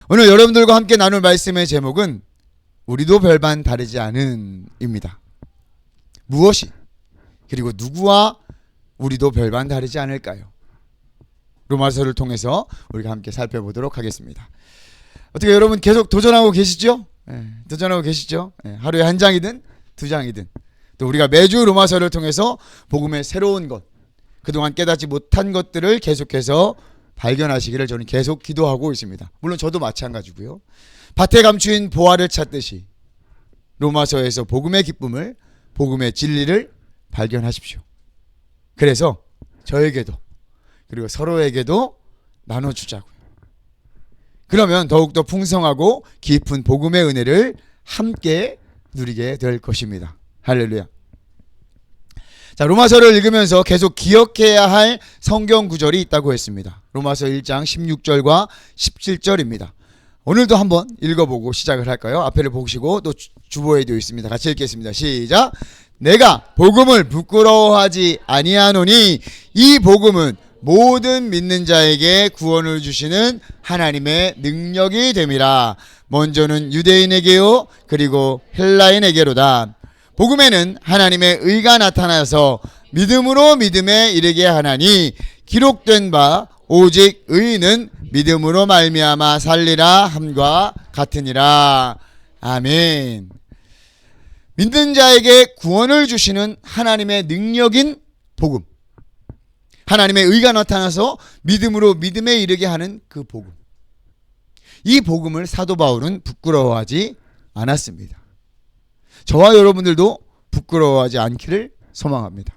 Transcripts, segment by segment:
오늘 여러분들과 함께 나눌 말씀의 제목은 우리도 별반 다르지 않은 입니다. 무엇이 그리고 누구와 우리도 별반 다르지 않을까요? 로마서를 통해서 우리가 함께 살펴보도록 하겠습니다. 어떻게 여러분 계속 도전하고 계시죠? 도전하고 계시죠? 하루에 한 장이든 두 장이든 또 우리가 매주 로마서를 통해서 복음의 새로운 것, 그동안 깨닫지 못한 것들을 계속해서 발견하시기를 저는 계속 기도하고 있습니다. 물론 저도 마찬가지고요. 밭에 감추인 보화를 찾듯이 로마서에서 복음의 기쁨을, 복음의 진리를 발견하십시오. 그래서 저에게도 그리고 서로에게도 나눠주자고요. 그러면 더욱더 풍성하고 깊은 복음의 은혜를 함께 누리게 될 것입니다. 할렐루야. 자, 로마서를 읽으면서 계속 기억해야 할 성경 구절이 있다고 했습니다. 로마서 1장 16절과 17절입니다. 오늘도 한번 읽어보고 시작을 할까요? 앞에를 보시고 또 주보에도 있습니다. 같이 읽겠습니다. 시작. 내가 복음을 부끄러워하지 아니하노니 이 복음은 모든 믿는 자에게 구원을 주시는 하나님의 능력이 됨이라. 먼저는 유대인에게요 그리고 헬라인에게로다. 복음에는 하나님의 의가 나타나서 믿음으로 믿음에 이르게 하나니 기록된 바 오직 의인은 믿음으로 말미암아 살리라 함과 같으니라. 아멘. 믿는 자에게 구원을 주시는 하나님의 능력인 복음, 하나님의 의가 나타나서 믿음으로 믿음에 이르게 하는 그 복음, 이 복음을 사도 바울은 부끄러워하지 않았습니다. 저와 여러분들도 부끄러워하지 않기를 소망합니다.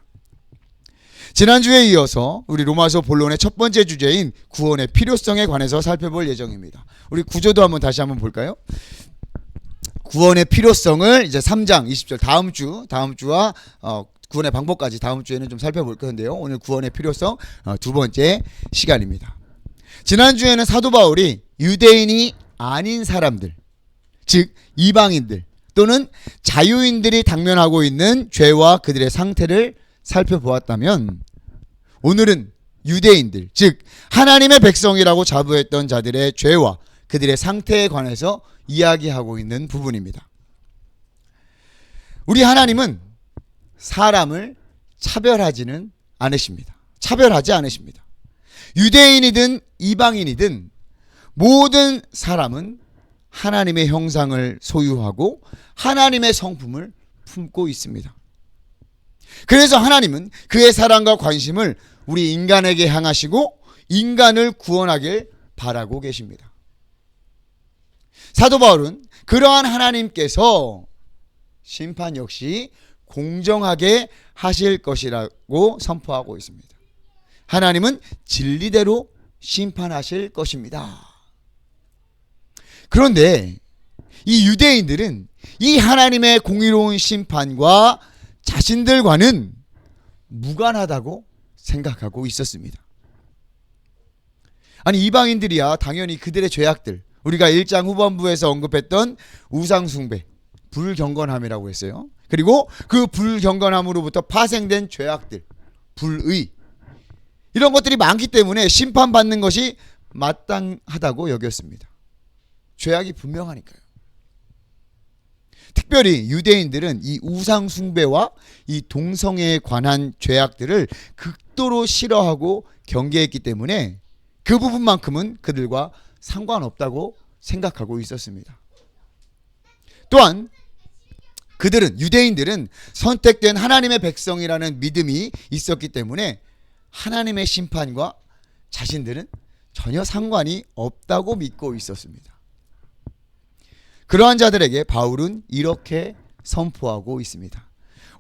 지난주에 이어서 우리 로마서 본론의 첫 번째 주제인 구원의 필요성에 관해서 살펴볼 예정입니다. 우리 구조도 다시 한번 볼까요? 구원의 필요성을 이제 3장 20절 다음 주와 구원의 방법까지 다음 주에는 좀 살펴볼 건데요. 오늘 구원의 필요성 두 번째 시간입니다. 지난주에는 사도 바울이 유대인이 아닌 사람들, 즉 이방인들 또는 자유인들이 당면하고 있는 죄와 그들의 상태를 살펴보았다면, 오늘은 유대인들, 즉 하나님의 백성이라고 자부했던 자들의 죄와 그들의 상태에 관해서 이야기하고 있는 부분입니다. 우리 하나님은 사람을 차별하지 않으십니다. 유대인이든 이방인이든 모든 사람은 하나님의 형상을 소유하고 하나님의 성품을 품고 있습니다. 그래서 하나님은 그의 사랑과 관심을 우리 인간에게 향하시고 인간을 구원하길 바라고 계십니다. 사도 바울은 그러한 하나님께서 심판 역시 공정하게 하실 것이라고 선포하고 있습니다. 하나님은 진리대로 심판하실 것입니다. 그런데 이 유대인들은 이 하나님의 공의로운 심판과 자신들과는 무관하다고 생각하고 있었습니다. 아니, 이방인들이야 당연히 그들의 죄악들, 우리가 1장 후반부에서 언급했던 우상숭배, 불경건함이라고 했어요. 그리고 그 불경건함으로부터 파생된 죄악들, 불의, 이런 것들이 많기 때문에 심판받는 것이 마땅하다고 여겼습니다. 죄악이 분명하니까요. 특별히 유대인들은 이 우상 숭배와 이 동성애에 관한 죄악들을 극도로 싫어하고 경계했기 때문에 그 부분만큼은 그들과 상관없다고 생각하고 있었습니다. 또한 유대인들은 선택된 하나님의 백성이라는 믿음이 있었기 때문에 하나님의 심판과 자신들은 전혀 상관이 없다고 믿고 있었습니다. 그러한 자들에게 바울은 이렇게 선포하고 있습니다.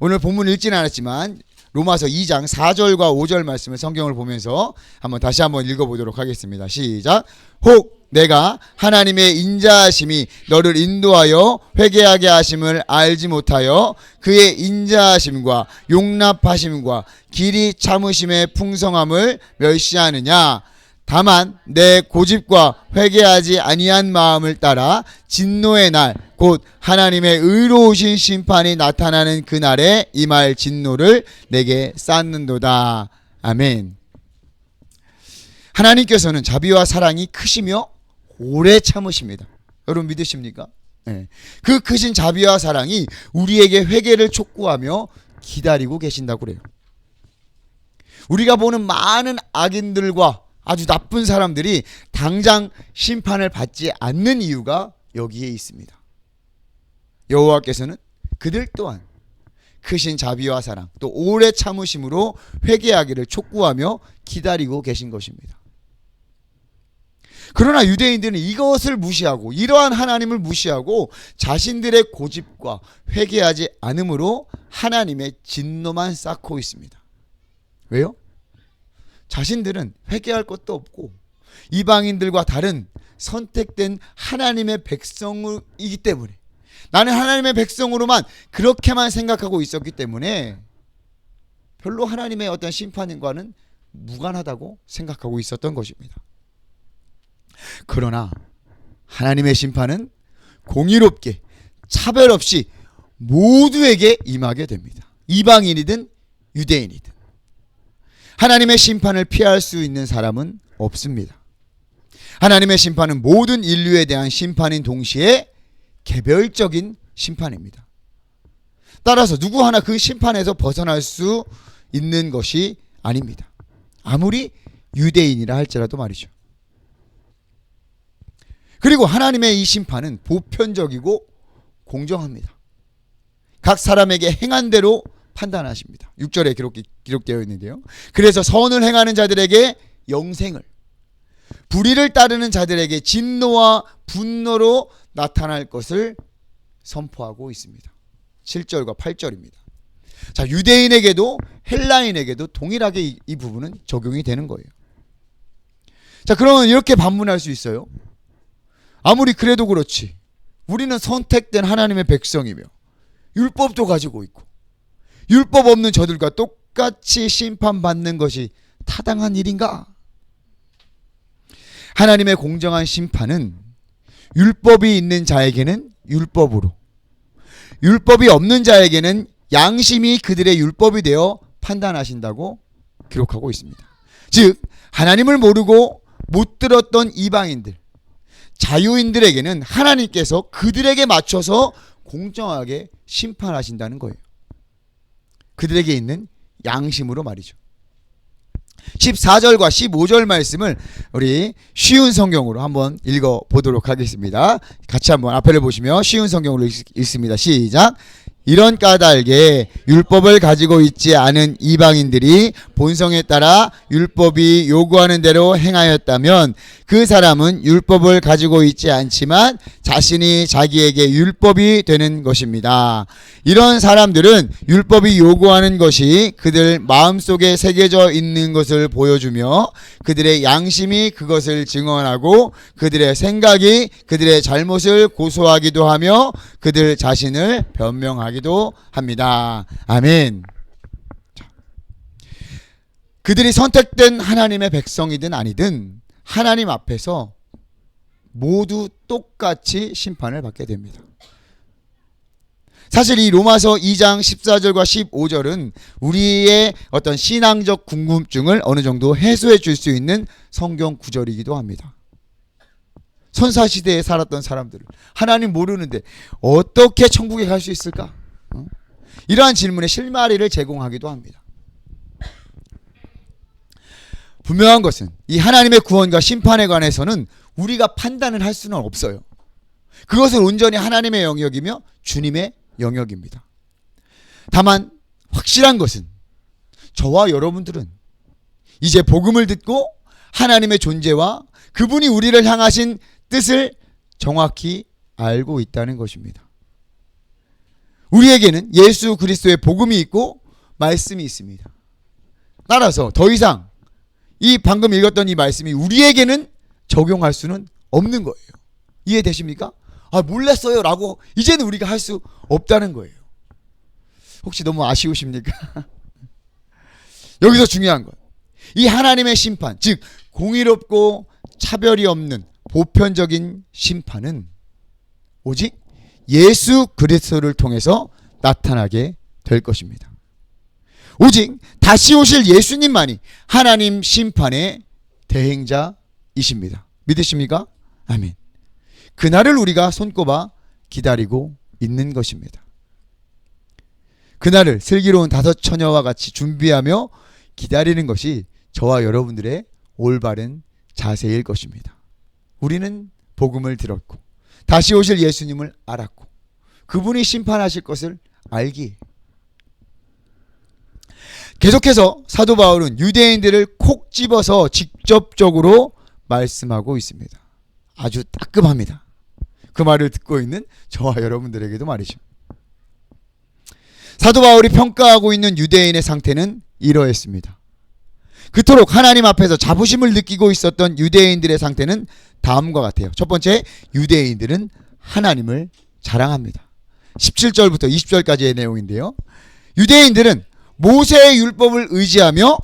오늘 본문 읽지는 않았지만 로마서 2장 4절과 5절 말씀을 성경을 보면서 다시 한번 읽어보도록 하겠습니다. 시작. 혹 내가 하나님의 인자하심이 너를 인도하여 회개하게 하심을 알지 못하여 그의 인자하심과 용납하심과 길이 참으심의 풍성함을 멸시하느냐. 다만 내 고집과 회개하지 아니한 마음을 따라 진노의 날, 곧 하나님의 의로우신 심판이 나타나는 그날에 임할 진노를 내게 쌓는도다. 아멘. 하나님께서는 자비와 사랑이 크시며 오래 참으십니다. 여러분 믿으십니까? 네. 그 크신 자비와 사랑이 우리에게 회개를 촉구하며 기다리고 계신다고 그래요. 우리가 보는 많은 악인들과 아주 나쁜 사람들이 당장 심판을 받지 않는 이유가 여기에 있습니다. 여호와께서는 그들 또한 크신 자비와 사랑 또 오래 참으심으로 회개하기를 촉구하며 기다리고 계신 것입니다. 그러나 유대인들은 이것을 무시하고 이러한 하나님을 무시하고 자신들의 고집과 회개하지 않음으로 하나님의 진노만 쌓고 있습니다. 왜요? 자신들은 회개할 것도 없고 이방인들과 다른 선택된 하나님의 백성이기 때문에, 나는 하나님의 백성으로만 그렇게만 생각하고 있었기 때문에 별로 하나님의 어떤 심판과는 무관하다고 생각하고 있었던 것입니다. 그러나 하나님의 심판은 공의롭게 차별 없이 모두에게 임하게 됩니다. 이방인이든 유대인이든 하나님의 심판을 피할 수 있는 사람은 없습니다. 하나님의 심판은 모든 인류에 대한 심판인 동시에 개별적인 심판입니다. 따라서 누구 하나 그 심판에서 벗어날 수 있는 것이 아닙니다. 아무리 유대인이라 할지라도 말이죠. 그리고 하나님의 이 심판은 보편적이고 공정합니다. 각 사람에게 행한 대로 판단하십니다. 6절에 기록되어 있는데요. 그래서 선을 행하는 자들에게 영생을, 불의를 따르는 자들에게 진노와 분노로 나타날 것을 선포하고 있습니다. 7절과 8절입니다. 자, 유대인에게도 헬라인에게도 동일하게 이 부분은 적용이 되는 거예요. 자, 그러면 이렇게 반문할 수 있어요. 아무리 그래도 그렇지, 우리는 선택된 하나님의 백성이며 율법도 가지고 있고 율법 없는 저들과 똑같이 심판받는 것이 타당한 일인가? 하나님의 공정한 심판은 율법이 있는 자에게는 율법으로, 율법이 없는 자에게는 양심이 그들의 율법이 되어 판단하신다고 기록하고 있습니다. 즉 하나님을 모르고 못 들었던 이방인들, 자유인들에게는 하나님께서 그들에게 맞춰서 공정하게 심판하신다는 거예요. 그들에게 있는 양심으로 말이죠. 14절과 15절 말씀을 우리 쉬운 성경으로 한번 읽어보도록 하겠습니다. 같이 한번 앞에를 보시며 쉬운 성경으로 읽습니다. 시작. 이런 까닭에 율법을 가지고 있지 않은 이방인들이 본성에 따라 율법이 요구하는 대로 행하였다면 그 사람은 율법을 가지고 있지 않지만 자신이 자기에게 율법이 되는 것입니다. 이런 사람들은 율법이 요구하는 것이 그들 마음속에 새겨져 있는 것을 보여주며 그들의 양심이 그것을 증언하고 그들의 생각이 그들의 잘못을 고소하기도 하며 그들 자신을 변명하기도 합니다. 아멘. 그들이 선택된 하나님의 백성이든 아니든 하나님 앞에서 모두 똑같이 심판을 받게 됩니다. 사실 이 로마서 2장 14절과 15절은 우리의 어떤 신앙적 궁금증을 어느 정도 해소해 줄 수 있는 성경 구절이기도 합니다. 선사시대에 살았던 사람들, 하나님 모르는데 어떻게 천국에 갈 수 있을까? 이러한 질문의 실마리를 제공하기도 합니다. 분명한 것은 이 하나님의 구원과 심판에 관해서는 우리가 판단을 할 수는 없어요. 그것은 온전히 하나님의 영역이며 주님의 영역입니다. 다만 확실한 것은 저와 여러분들은 이제 복음을 듣고 하나님의 존재와 그분이 우리를 향하신 뜻을 정확히 알고 있다는 것입니다. 우리에게는 예수 그리스도의 복음이 있고 말씀이 있습니다. 따라서 더 이상 이 방금 읽었던 이 말씀이 우리에게는 적용할 수는 없는 거예요. 이해되십니까? 아, 몰랐어요 라고 이제는 우리가 할 수 없다는 거예요. 혹시 너무 아쉬우십니까? 여기서 중요한 건 이 하나님의 심판, 즉 공의롭고 차별이 없는 보편적인 심판은 오직 예수 그리스도를 통해서 나타나게 될 것입니다. 오직 다시 오실 예수님만이 하나님 심판의 대행자이십니다. 믿으십니까? 아멘. 그날을 우리가 손꼽아 기다리고 있는 것입니다. 그날을 슬기로운 다섯 처녀와 같이 준비하며 기다리는 것이 저와 여러분들의 올바른 자세일 것입니다. 우리는 복음을 들었고 다시 오실 예수님을 알았고 그분이 심판하실 것을 알기에 계속해서 사도 바울은 유대인들을 콕 집어서 직접적으로 말씀하고 있습니다. 아주 따끔합니다. 그 말을 듣고 있는 저와 여러분들에게도 말이죠. 사도 바울이 평가하고 있는 유대인의 상태는 이러했습니다. 그토록 하나님 앞에서 자부심을 느끼고 있었던 유대인들의 상태는 다음과 같아요. 첫 번째, 유대인들은 하나님을 자랑합니다. 17절부터 20절까지의 내용인데요. 유대인들은 모세의 율법을 의지하며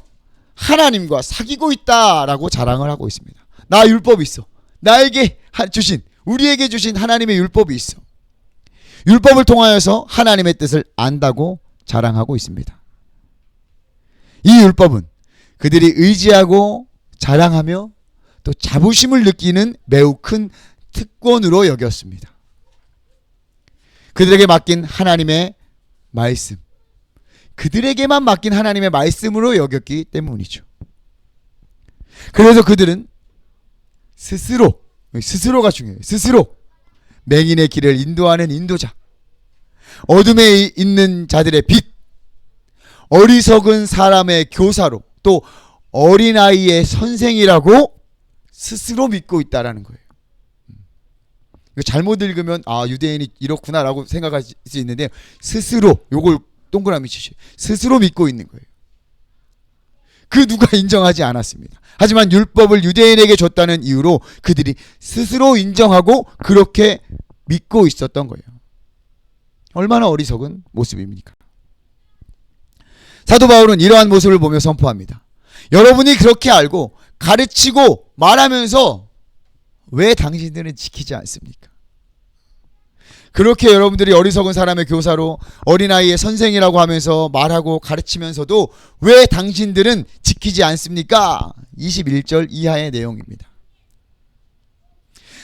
하나님과 사귀고 있다라고 자랑을 하고 있습니다. 나 율법이 있어. 나에게 주신, 우리에게 주신 하나님의 율법이 있어. 율법을 통하여서 하나님의 뜻을 안다고 자랑하고 있습니다. 이 율법은 그들이 의지하고 자랑하며 또 자부심을 느끼는 매우 큰 특권으로 여겼습니다. 그들에게 맡긴 하나님의 말씀, 그들에게만 맡긴 하나님의 말씀으로 여겼기 때문이죠. 그래서 그들은 스스로가 중요해요. 스스로 맹인의 길을 인도하는 인도자, 어둠에 있는 자들의 빛, 어리석은 사람의 교사로, 또 어린아이의 선생이라고 스스로 믿고 있다라는 거예요. 잘못 읽으면 유대인이 이렇구나라고 생각할 수 있는데 스스로, 요걸 동그라미 치시죠. 스스로 믿고 있는 거예요. 그 누가 인정하지 않았습니다. 하지만 율법을 유대인에게 줬다는 이유로 그들이 스스로 인정하고 그렇게 믿고 있었던 거예요. 얼마나 어리석은 모습입니까? 사도 바울은 이러한 모습을 보며 선포합니다. 여러분이 그렇게 알고 가르치고 말하면서 왜 당신들은 지키지 않습니까? 그렇게 여러분들이 어리석은 사람의 교사로 어린아이의 선생이라고 하면서 말하고 가르치면서도 왜 당신들은 지키지 않습니까? 21절 이하의 내용입니다.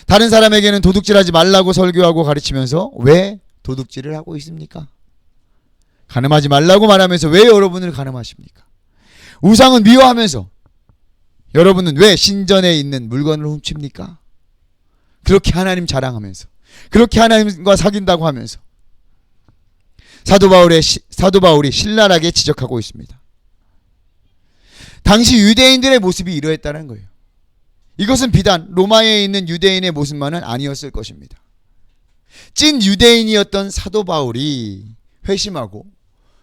다른 사람에게는 도둑질하지 말라고 설교하고 가르치면서 왜 도둑질을 하고 있습니까? 간음하지 말라고 말하면서 왜 여러분을 간음하십니까? 우상은 미워하면서 여러분은 왜 신전에 있는 물건을 훔칩니까? 그렇게 하나님 자랑하면서, 그렇게 하나님과 사귄다고 하면서 사도 바울이 신랄하게 지적하고 있습니다. 당시 유대인들의 모습이 이러했다는 거예요. 이것은 비단 로마에 있는 유대인의 모습만은 아니었을 것입니다. 찐 유대인이었던 사도 바울이 회심하고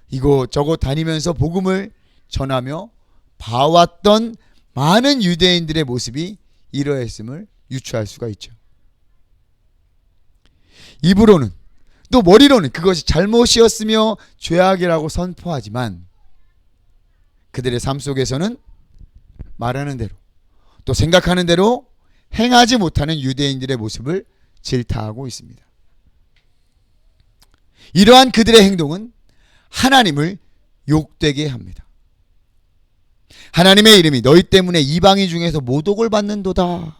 이곳저곳 다니면서 복음을 전하며 봐왔던 많은 유대인들의 모습이 이러했음을 유추할 수가 있죠. 입으로는 또 머리로는 그것이 잘못이었으며 죄악이라고 선포하지만 그들의 삶 속에서는 말하는 대로 또 생각하는 대로 행하지 못하는 유대인들의 모습을 질타하고 있습니다. 이러한 그들의 행동은 하나님을 욕되게 합니다. 하나님의 이름이 너희 때문에 이방인 중에서 모독을 받는도다.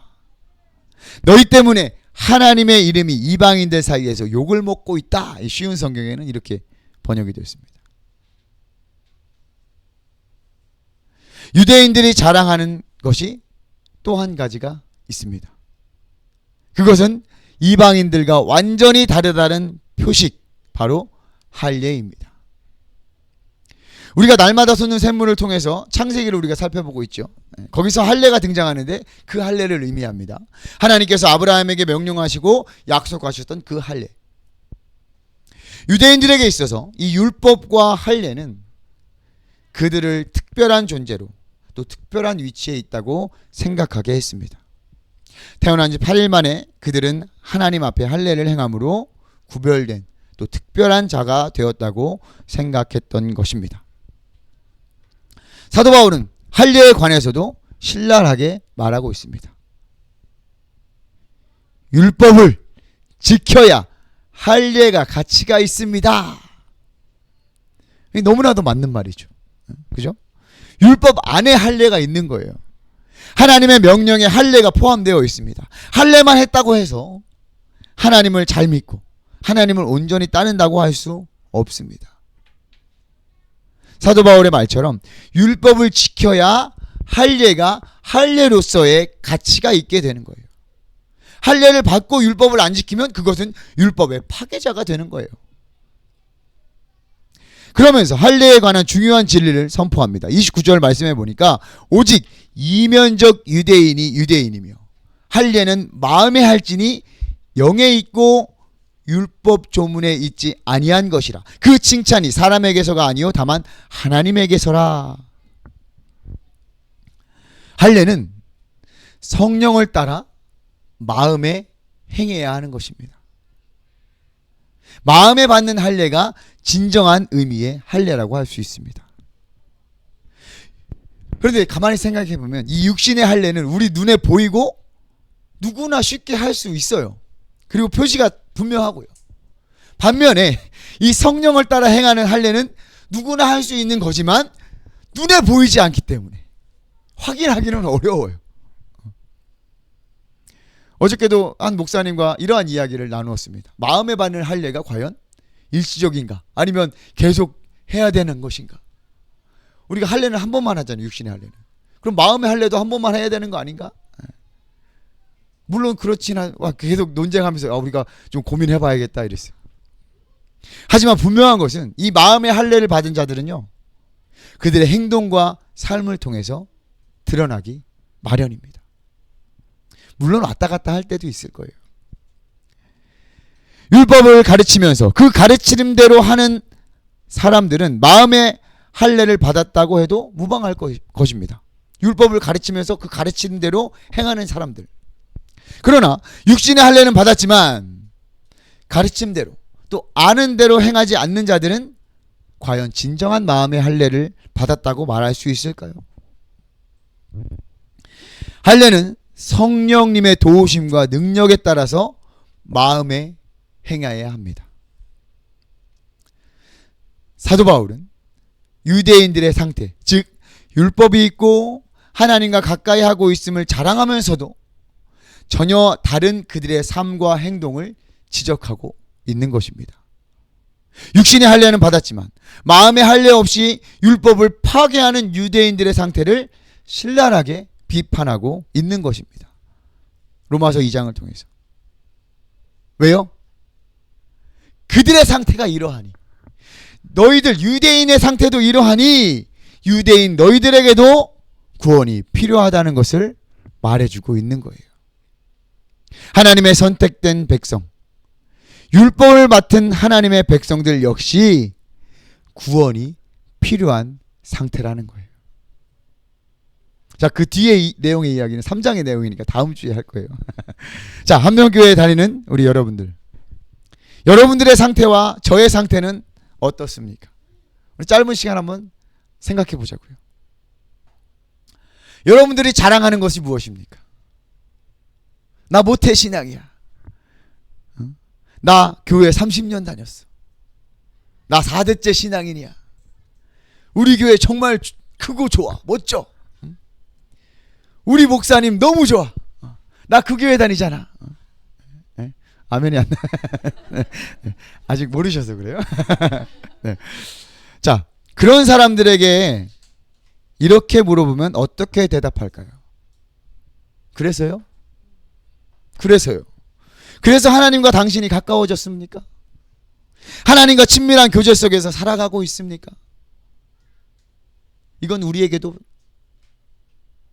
너희 때문에 하나님의 이름이 이방인들 사이에서 욕을 먹고 있다. 쉬운 성경에는 이렇게 번역이 되어 있습니다. 유대인들이 자랑하는 것이 또 한 가지가 있습니다. 그것은 이방인들과 완전히 다르다는 표식, 바로 할례입니다. 우리가 날마다 솟는 샘물을 통해서 창세기를 우리가 살펴보고 있죠. 거기서 할례가 등장하는데 그 할례를 의미합니다. 하나님께서 아브라함에게 명령하시고 약속하셨던 그 할례. 유대인들에게 있어서 이 율법과 할례는 그들을 특별한 존재로 또 특별한 위치에 있다고 생각하게 했습니다. 태어난 지 8일 만에 그들은 하나님 앞에 할례를 행함으로 구별된 또 특별한 자가 되었다고 생각했던 것입니다. 사도 바울은 할례에 관해서도 신랄하게 말하고 있습니다. 율법을 지켜야 할례가 가치가 있습니다. 너무나도 맞는 말이죠. 그죠? 율법 안에 할례가 있는 거예요. 하나님의 명령에 할례가 포함되어 있습니다. 할례만 했다고 해서 하나님을 잘 믿고 하나님을 온전히 따른다고 할 수 없습니다. 사도 바울의 말처럼 율법을 지켜야 할례가 할례로서의 가치가 있게 되는 거예요. 할례를 받고 율법을 안 지키면 그것은 율법의 파괴자가 되는 거예요. 그러면서 할례에 관한 중요한 진리를 선포합니다. 29절 말씀해 보니까 오직 이면적 유대인이 유대인이며 할례는 마음에 할지니 영에 있고 율법 조문에 있지 아니한 것이라. 그 칭찬이 사람에게서가 아니요 다만 하나님에게서라. 할례는 성령을 따라 마음에 행해야 하는 것입니다. 마음에 받는 할례가 진정한 의미의 할례라고 할 수 있습니다. 그런데 가만히 생각해 보면 이 육신의 할례는 우리 눈에 보이고 누구나 쉽게 할 수 있어요. 그리고 표시가 분명하고요. 반면에 이 성령을 따라 행하는 할례는 누구나 할 수 있는 거지만 눈에 보이지 않기 때문에 확인하기는 어려워요. 어저께도 한 목사님과 이러한 이야기를 나누었습니다. 마음에 받는 할례가 과연 일시적인가? 아니면 계속 해야 되는 것인가? 우리가 할례는 한 번만 하잖아요. 육신의 할례는. 그럼 마음의 할례도 한 번만 해야 되는 거 아닌가? 물론 그렇지는 계속 논쟁하면서 우리가 좀 고민해봐야겠다 이랬어요. 하지만 분명한 것은 이 마음의 할례를 받은 자들은요, 그들의 행동과 삶을 통해서 드러나기 마련입니다. 물론 왔다 갔다 할 때도 있을 거예요. 율법을 가르치면서 그 가르침대로 하는 사람들은 마음의 할례를 받았다고 해도 무방할 것입니다. 율법을 가르치면서 그 가르침대로 행하는 사람들. 그러나 육신의 할례는 받았지만 가르침대로 또 아는 대로 행하지 않는 자들은 과연 진정한 마음의 할례를 받았다고 말할 수 있을까요? 할례는 성령님의 도우심과 능력에 따라서 마음에 행해야 합니다. 사도 바울은 유대인들의 상태, 즉 율법이 있고 하나님과 가까이 하고 있음을 자랑하면서도 전혀 다른 그들의 삶과 행동을 지적하고 있는 것입니다. 육신의 할례는 받았지만 마음의 할례 없이 율법을 파괴하는 유대인들의 상태를 신랄하게 비판하고 있는 것입니다. 로마서 2장을 통해서. 왜요? 그들의 상태가 이러하니, 너희들 유대인의 상태도 이러하니 유대인 너희들에게도 구원이 필요하다는 것을 말해주고 있는 거예요. 하나님의 선택된 백성, 율법을 맡은 하나님의 백성들 역시 구원이 필요한 상태라는 거예요. 자, 그 뒤에 내용의 이야기는 3장의 내용이니까 다음 주에 할 거예요. 자, 한명교회에 다니는 우리 여러분들, 여러분들의 상태와 저의 상태는 어떻습니까? 우리 짧은 시간 한번 생각해 보자고요. 여러분들이 자랑하는 것이 무엇입니까? 나 모태신앙이야. 나 교회 30년 다녔어. 나 4대째 신앙인이야. 우리 교회 정말 크고 좋아. 멋져. 우리 목사님 너무 좋아. 나 그 교회 다니잖아. 아멘이 안 나. 아직 모르셔서 그래요. 네. 자, 그런 사람들에게 이렇게 물어보면 어떻게 대답할까요? 그래서요? 그래서 하나님과 당신이 가까워졌습니까? 하나님과 친밀한 교제 속에서 살아가고 있습니까? 이건 우리에게도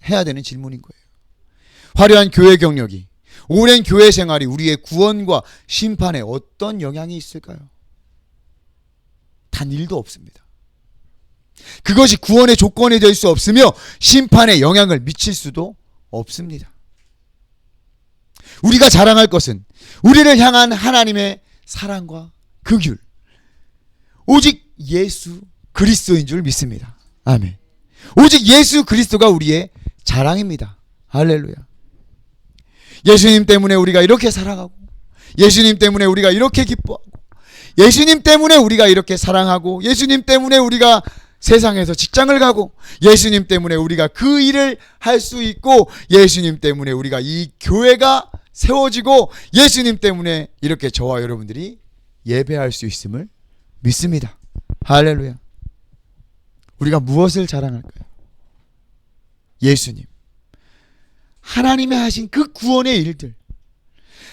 해야 되는 질문인 거예요. 화려한 교회 경력이, 오랜 교회 생활이 우리의 구원과 심판에 어떤 영향이 있을까요? 단 1도 없습니다. 그것이 구원의 조건이 될 수 없으며 심판에 영향을 미칠 수도 없습니다. 우리가 자랑할 것은 우리를 향한 하나님의 사랑과 긍휼, 오직 예수 그리스도인 줄 믿습니다. 아멘. 오직 예수 그리스도가 우리의 자랑입니다. 할렐루야. 예수님 때문에 우리가 이렇게 살아가고, 예수님 때문에 우리가 이렇게 기뻐하고, 예수님 때문에 우리가 이렇게 사랑하고, 예수님 때문에 우리가 세상에서 직장을 가고 예수님 때문에 우리가 그 일을 할 수 있고 예수님 때문에 우리가 이 교회가 세워지고 예수님 때문에 이렇게 저와 여러분들이 예배할 수 있음을 믿습니다. 할렐루야. 우리가 무엇을 자랑할까요? 예수님. 하나님이 하신 그 구원의 일들.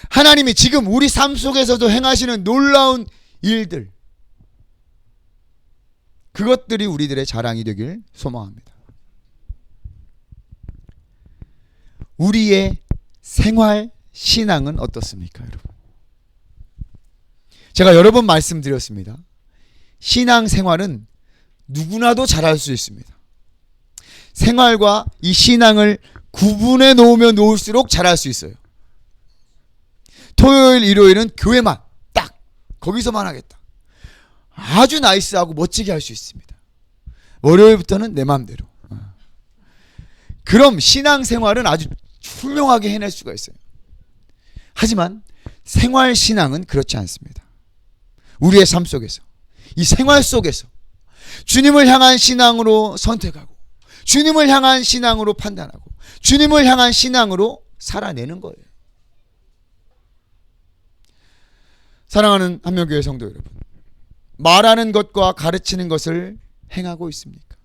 하나님이 지금 우리 삶 속에서도 행하시는 놀라운 일들. 그것들이 우리들의 자랑이 되길 소망합니다. 우리의 생활 신앙은 어떻습니까, 여러분? 제가 여러 번 말씀드렸습니다. 신앙 생활은 누구나도 잘할 수 있습니다. 생활과 이 신앙을 구분해 놓으면 놓을수록 잘할 수 있어요. 토요일, 일요일은 교회만 딱 거기서만 하겠다. 아주 나이스하고 멋지게 할 수 있습니다. 월요일부터는 내 마음대로. 그럼 신앙생활은 아주 훌륭하게 해낼 수가 있어요. 하지만 생활신앙은 그렇지 않습니다. 우리의 삶 속에서, 이 생활 속에서 주님을 향한 신앙으로 선택하고 주님을 향한 신앙으로 판단하고 주님을 향한 신앙으로 살아내는 거예요. 사랑하는 한명교회 성도 여러분, 말하는 것과 가르치는 것을 행하고 있습니까?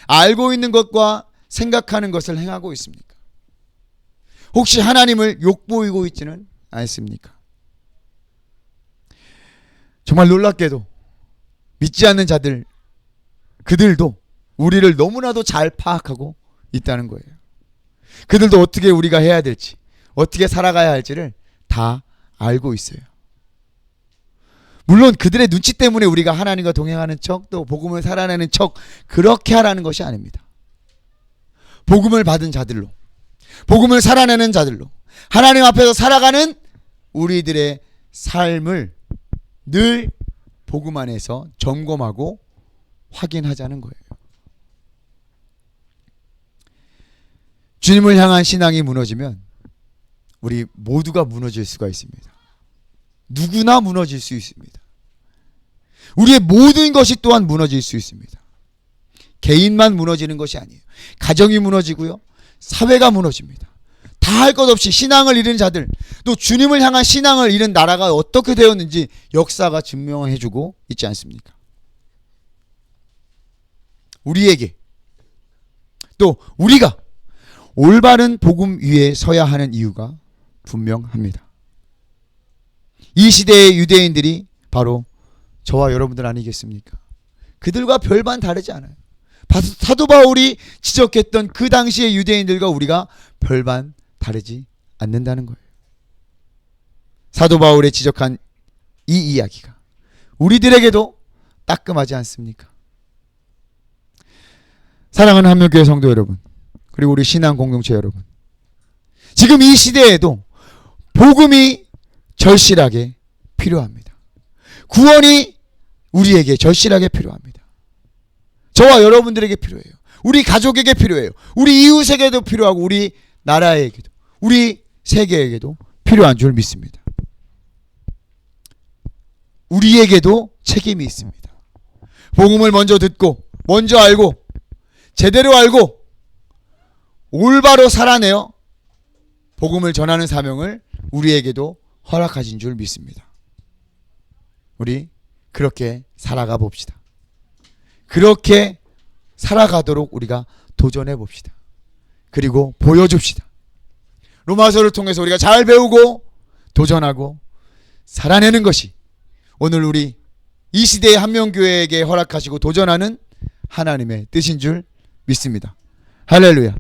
알고 있는 것과 생각하는 것을 행하고 있습니까? 혹시 하나님을 욕보이고 있지는 않습니까? 정말 놀랍게도 믿지 않는 자들, 그들도 우리를 너무나도 잘 파악하고 있다는 거예요. 그들도 어떻게 우리가 해야 될지, 어떻게 살아가야 할지를 다 알고 있어요. 물론 그들의 눈치 때문에 우리가 하나님과 동행하는 척, 또 복음을 살아내는 척 그렇게 하라는 것이 아닙니다. 복음을 받은 자들로, 복음을 살아내는 자들로 하나님 앞에서 살아가는 우리들의 삶을 늘 복음 안에서 점검하고 확인하자는 거예요. 주님을 향한 신앙이 무너지면 우리 모두가 무너질 수가 있습니다. 누구나 무너질 수 있습니다. 우리의 모든 것이 또한 무너질 수 있습니다. 개인만 무너지는 것이 아니에요. 가정이 무너지고요, 사회가 무너집니다. 다 할 것 없이 신앙을 잃은 자들, 또 주님을 향한 신앙을 잃은 나라가 어떻게 되었는지 역사가 증명해주고 있지 않습니까? 우리에게, 또 우리가 올바른 복음 위에 서야 하는 이유가 분명합니다. 이 시대의 유대인들이 바로 저와 여러분들 아니겠습니까? 그들과 별반 다르지 않아요. 사도 바울이 지적했던 그 당시의 유대인들과 우리가 별반 다르지 않는다는 거예요. 사도 바울의 지적한 이 이야기가 우리들에게도 따끔하지 않습니까? 사랑하는 한명교회 성도 여러분, 그리고 우리 신앙 공동체 여러분, 지금 이 시대에도 복음이 절실하게 필요합니다. 구원이 우리에게 절실하게 필요합니다. 저와 여러분들에게 필요해요. 우리 가족에게 필요해요. 우리 이웃에게도 필요하고 우리 나라에게도, 우리 세계에게도 필요한 줄 믿습니다. 우리에게도 책임이 있습니다. 복음을 먼저 듣고, 먼저 알고, 제대로 알고 올바로 살아내어 복음을 전하는 사명을 우리에게도 허락하신 줄 믿습니다. 우리 그렇게 살아가 봅시다. 그렇게 살아가도록 우리가 도전해 봅시다. 그리고 보여줍시다. 로마서를 통해서 우리가 잘 배우고 도전하고 살아내는 것이 오늘 우리 이 시대의 한명교회에게 허락하시고 도전하는 하나님의 뜻인 줄 믿습니다. 할렐루야.